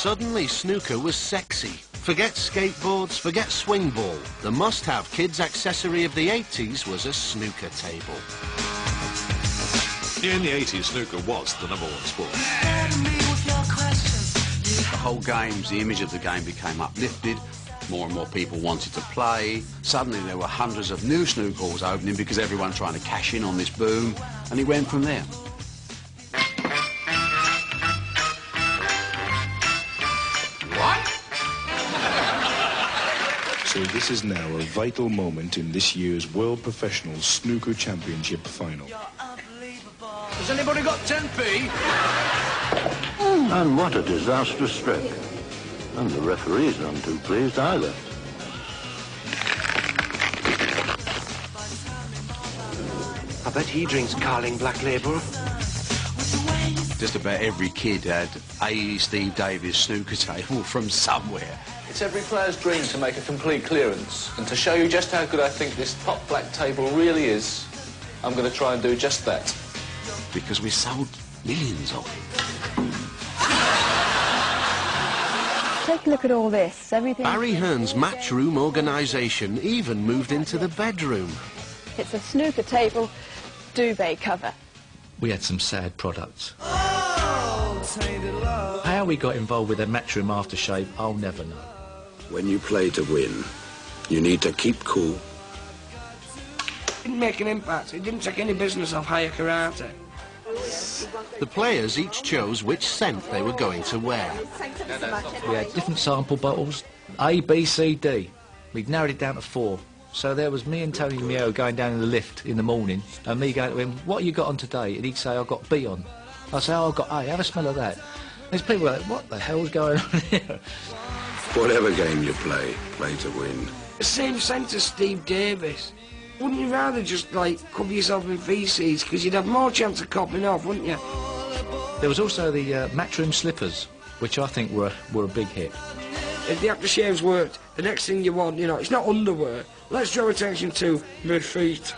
Suddenly snooker was sexy. Forget skateboards, forget swing ball. The must-have kids' accessory of the 80s was a snooker table. In the 80s, snooker was the #1 sport. The whole games, the image of the game became uplifted. More and more people wanted to play. Suddenly there were hundreds of new snooker halls opening because everyone trying to cash in on this boom, and it went from there. So this is now a vital moment in this year's World Professional Snooker Championship final. Has anybody got 10p? And what a disastrous stroke. And the referee's none too pleased either. I bet he drinks Carling Black Label. Just about every kid had a Steve Davis snooker table from somewhere. It's every player's dream to make a complete clearance, and to show you just how good I think this top black table really is, I'm going to try and do just that. Because we sold millions of them. Take a look at all this, everything... Barry Hearn's matchroom organisation even moved into the bedroom. It's a snooker table duvet cover. We had some sad products. How we got involved with a matchroom aftershave, I'll never know. When you play to win, you need to keep cool. It didn't make an impact. It didn't take any business off higher karate. The players each chose which scent they were going to wear. We had different sample bottles, A, B, C, D. We'd narrowed it down to 4. So there was me and Tony Mio going down in the lift in the morning, and me going to him, what have you got on today? And he'd say, I've got B on. I'd say, oh, I've got A, have a smell of that. There's people like, what the hell's going on here? Whatever game you play, play to win. The same scent as Steve Davis. Wouldn't you rather just, like, cover yourself in faeces? Because you'd have more chance of copping off, wouldn't you? There was also the matchroom slippers, which I think were a big hit. If the aftershaves worked, the next thing you want, you know, it's not underwear. Let's draw attention to mid-feet.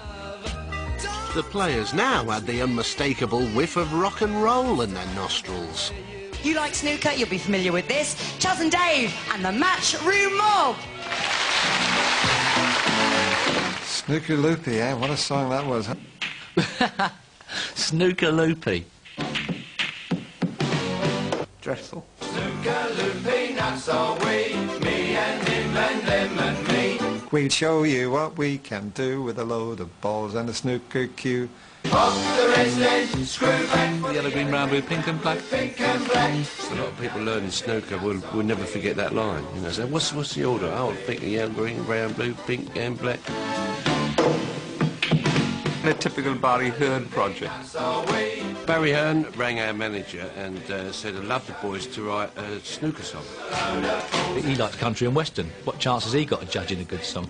The players now had the unmistakable whiff of rock and roll in their nostrils. You like snooker, you'll be familiar with this. Chaz and Dave and the Matchroom Mob. Snooker Loopy, eh? What a song that was, huh? Snooker Loopy. Dreadful. Snooker Loopy, that's all we, me and him and them and me. We'd show you what we can do with a load of balls and a snooker cue. Off the red leg, screw back. Yellow, green, brown, blue, pink and black. Pink and black. A lot of people learning snooker will never forget that line. You know, so what's the order? Oh, pink, yellow, green, brown, blue, pink and black. A typical Barry Hearn project. Barry Hearn rang our manager and said, I'd love the boys to write a snooker song. He likes country and western. What chance has he got of judging a good song?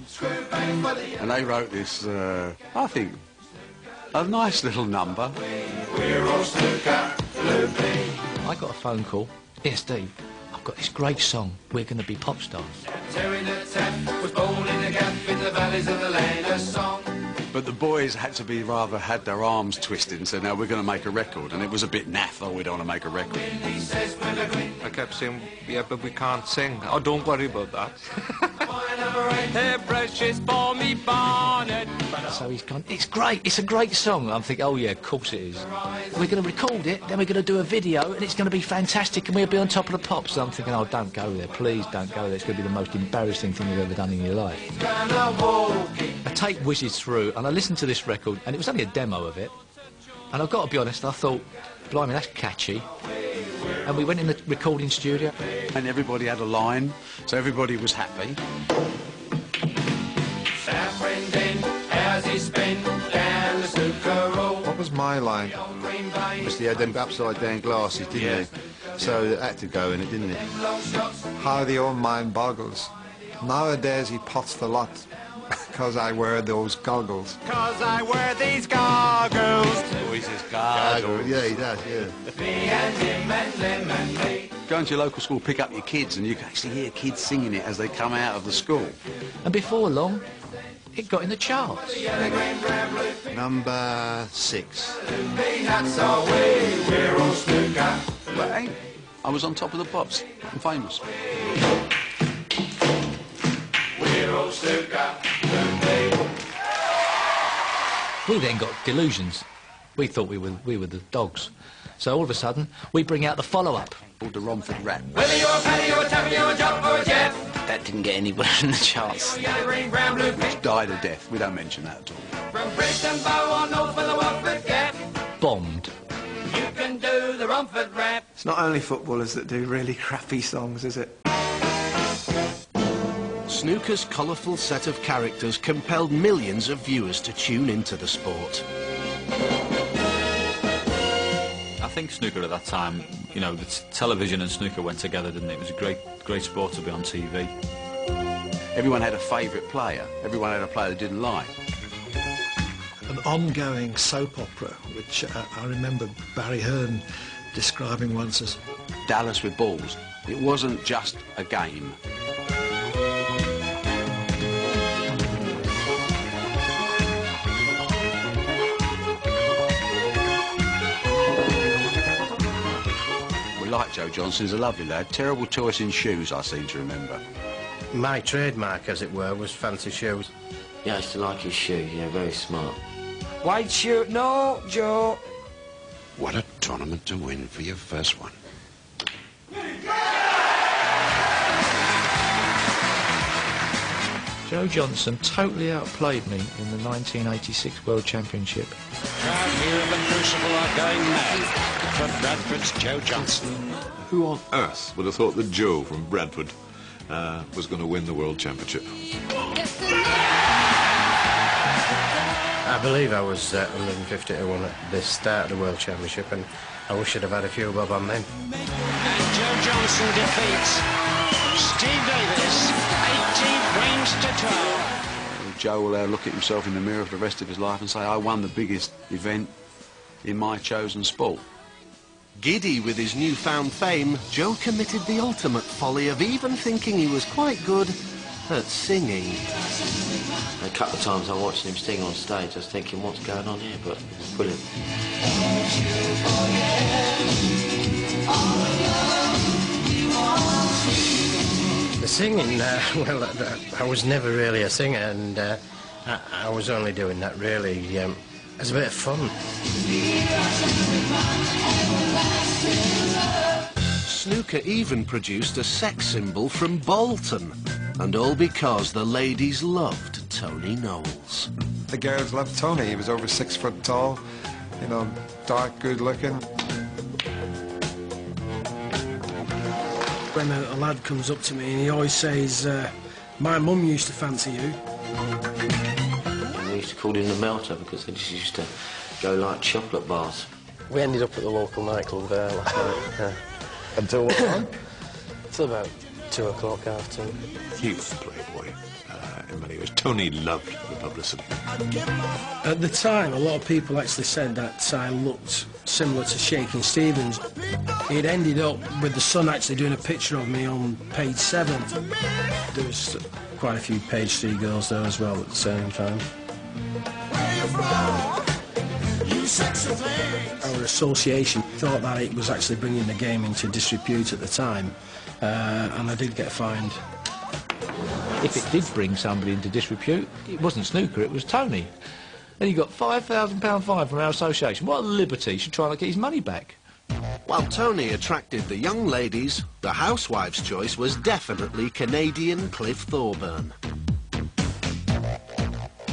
And they wrote this, I think, a nice little number. We're all snooker loopy. I got a phone call. Yes, Steve, I've got this great song. We're going to be pop stars. Terry the Tenth was born in a gap in the valleys of the land of song. But the boys had to be had their arms twisted and said, no, we're going to make a record. And it was a bit naff, oh, we don't want to make a record. I kept saying, yeah, but we can't sing. Oh, don't worry about that. Hairbrushes for me bonnet. So he's gone, it's great, it's a great song. I'm thinking, oh yeah, of course it is. We're going to record it, then we're going to do a video, and it's going to be fantastic, and we'll be on top of the pops. And I'm thinking, oh, don't go there, please don't go there. It's going to be the most embarrassing thing you've ever done in your life. A tape whizzes through, and I listened to this record, and it was only a demo of it. And I've got to be honest, I thought, blimey, that's catchy. And we went in the recording studio. And everybody had a line, so everybody was happy. What was my line? Obviously, he had them upside-down glasses, didn't he? So that had to go in it, didn't it? How the old mind boggles. Nowadays he pots the lot. Because I wear those goggles. Because I wear these goggles. Always his goggles. Yeah, he does, yeah. Me and him and them and me. Go into your local school, pick up your kids, and you can actually hear kids singing it as they come out of the school. And before long, it got in the charts. Number 6. That's our way, we're all snooker. But ain't I was on top of the pops. I'm famous. We're all snooker, table. We then got delusions. We thought we were the dogs. So all of a sudden, we bring out the follow-up. Called the Romford Rap. Whether you're a paddy or a tappy or a jump or a jet. That didn't get anywhere in the charts. Yellow, green, brown, blue, pink. Died a death. We don't mention that at all. From Brixton, Bow or North for the Romford Gap. Bombed. You can do the Romford Rap. It's not only footballers that do really crappy songs, is it? Snooker's colourful set of characters compelled millions of viewers to tune into the sport. I think snooker at that time, you know, television and snooker went together, didn't it? It was a great sport to be on TV. Everyone had a favourite player. Everyone had a player they didn't like. An ongoing soap opera, which I remember Barry Hearn describing once as Dallas with balls. It wasn't just a game. We like Joe Johnson. He's a lovely lad. Terrible choice in shoes, I seem to remember. My trademark, as it were, was fancy shoes. Yeah, I used to like his shoes, yeah, very smart. White shoe, no, Joe. What a tournament to win for your first one. Joe Johnson totally outplayed me in the 1986 World Championship. Crowd here at the Crucible are going mad for Bradford's Joe Johnson. Who on earth would have thought that Joe from Bradford was going to win the World Championship? I believe I was 150 to 1 at the start of the World Championship, and I wish I'd have had a few bob on them. And Joe Johnson defeats Steve Davis, 18 points to 12. Joe will look at himself in the mirror for the rest of his life and say, I won the biggest event in my chosen sport. Giddy with his newfound fame, Joe committed the ultimate folly of even thinking he was quite good at singing. A couple of times I watched him sing on stage, I was thinking, what's going on here? But it was brilliant. The singing, well, I was never really a singer, and I was only doing that really as a bit of fun. Snooker even produced a sex symbol from Bolton, and all because the ladies loved Tony Knowles. The girls loved Tony. He was over 6 foot tall, you know, dark, good looking. When a lad comes up to me and he always says, my mum used to fancy you. And we used to call him the Melter because they just used to go like chocolate bars. We ended up at the local nightclub last night. Until what time? Till about 2 o'clock, half 2. He was a playboy in many ways. Tony loved the publicity. At the time, a lot of people actually said that I looked similar to Shakin' Stevens. It ended up with the Sun actually doing a picture of me on page 7. There was quite a few page 3 girls there as well at the same time. Our association thought that it was actually bringing the game into disrepute at the time, and I did get fined. If it did bring somebody into disrepute, it wasn't snooker, it was Tony. And he got £5,000 fine from our association. What a liberty, he should try and get his money back. While Tony attracted the young ladies, the housewife's choice was definitely Canadian Cliff Thorburn.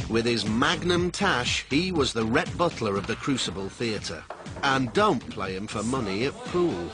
With his magnum tash, he was the Rhett Butler of the Crucible Theatre. And don't play him for money at pool.